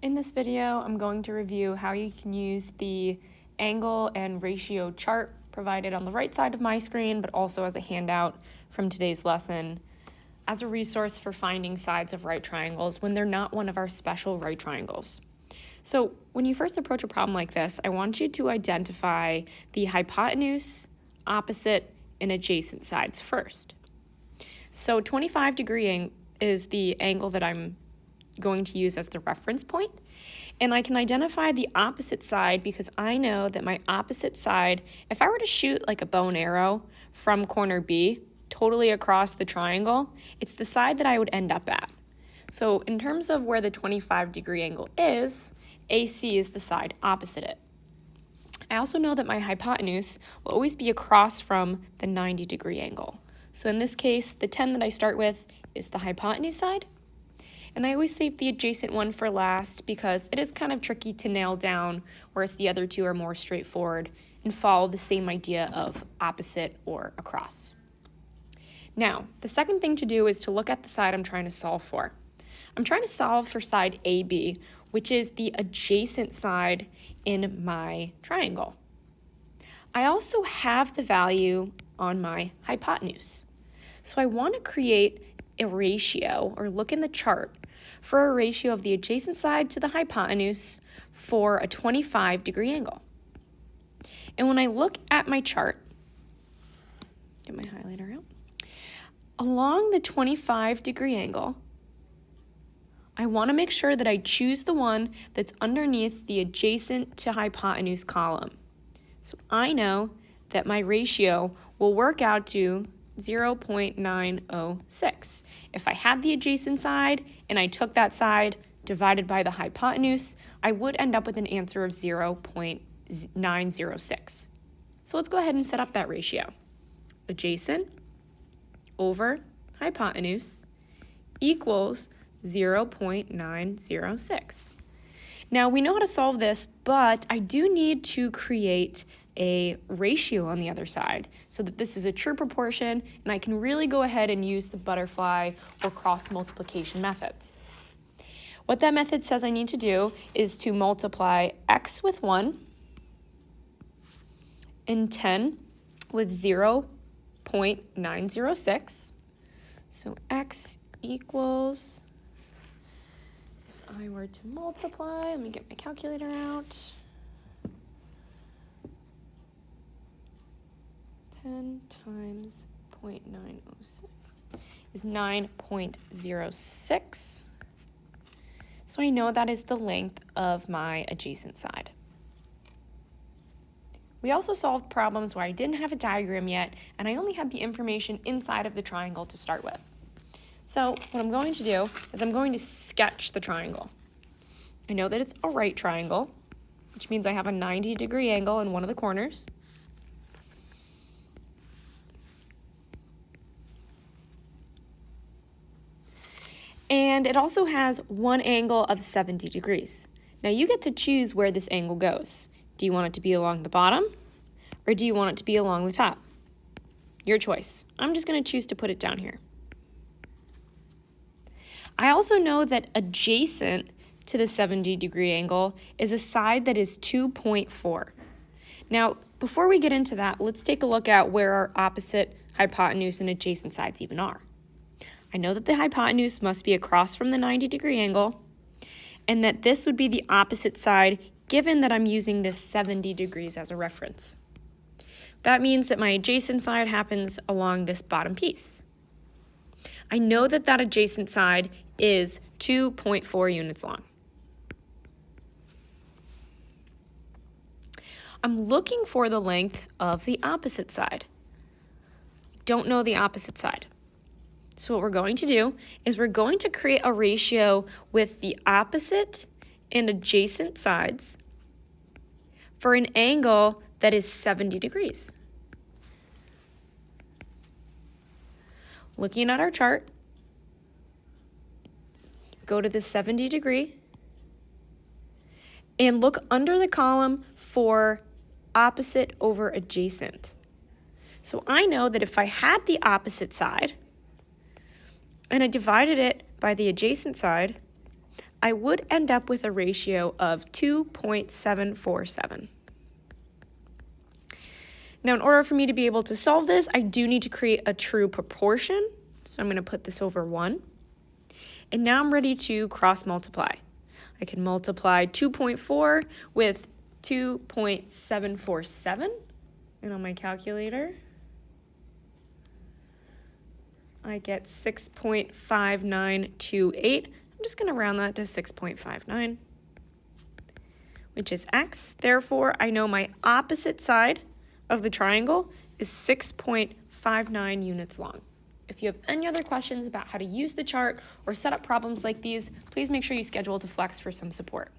In this video, I'm going to review how you can use the angle and ratio chart provided on the right side of my screen, but also as a handout from today's lesson as a resource for finding sides of right triangles when they're not one of our special right triangles. So when you first approach a problem like this, I want you to identify the hypotenuse, opposite, and adjacent sides first. So 25-degree is the angle that I'm going to use as the reference point, and I can identify the opposite side because I know that my opposite side, if I were to shoot like a bow and arrow from corner B totally across the triangle, it's the side that I would end up at. So in terms of where the 25-degree angle is, AC is the side opposite it. I also know that my hypotenuse will always be across from the 90-degree angle. So in this case, the 10 that I start with is the hypotenuse side. And I always save the adjacent one for last because it is kind of tricky to nail down, whereas the other two are more straightforward and follow the same idea of opposite or across. Now, the second thing to do is to look at the side I'm trying to solve for. I'm trying to solve for side AB, which is the adjacent side in my triangle. I also have the value on my hypotenuse. So I want to create a ratio, or look in the chart for a ratio of the adjacent side to the hypotenuse for a 25-degree angle. And when I look at my chart, get my highlighter out, along the 25-degree angle, I want to make sure that I choose the one that's underneath the adjacent to hypotenuse column. So I know that my ratio will work out to 0.906. If I had the adjacent side and I took that side divided by the hypotenuse, I would end up with an answer of 0.906. So let's go ahead and set up that ratio. Adjacent over hypotenuse equals 0.906. Now we know how to solve this, but I do need to create a ratio on the other side so that this is a true proportion and I can really go ahead and use the butterfly or cross multiplication methods. What that method says I need to do is to multiply x with 1 and 10 with 0.906. So x equals, if I were to multiply, let me get my calculator out. 10 times 0.906 is 9.06. So I know that is the length of my adjacent side. We also solved problems where I didn't have a diagram yet, and I only had the information inside of the triangle to start with. So what I'm going to do is I'm going to sketch the triangle. I know that it's a right triangle, which means I have a 90-degree angle in one of the corners. And it also has one angle of 70 degrees. Now you get to choose where this angle goes. Do you want it to be along the bottom, or do you want it to be along the top? Your choice. I'm just going to choose to put it down here. I also know that adjacent to the 70-degree angle is a side that is 2.4. Now, before we get into that, let's take a look at where our opposite, hypotenuse, and adjacent sides even are. I know that the hypotenuse must be across from the 90-degree angle, and that this would be the opposite side given that I'm using this 70 degrees as a reference. That means that my adjacent side happens along this bottom piece. I know that that adjacent side is 2.4 units long. I'm looking for the length of the opposite side. I don't know the opposite side. So what we're going to do is we're going to create a ratio with the opposite and adjacent sides for an angle that is 70 degrees. Looking at our chart, go to the 70 degree and look under the column for opposite over adjacent. So I know that if I had the opposite side and I divided it by the adjacent side, I would end up with a ratio of 2.747. Now, in order for me to be able to solve this, I do need to create a true proportion. So I'm going to put this over 1. And now I'm ready to cross multiply. I can multiply 2.4 with 2.747. And on my calculator, I get 6.5928. I'm just going to round that to 6.59, which is x. Therefore, I know my opposite side of the triangle is 6.59 units long. If you have any other questions about how to use the chart or set up problems like these, please make sure you schedule to Flex for some support.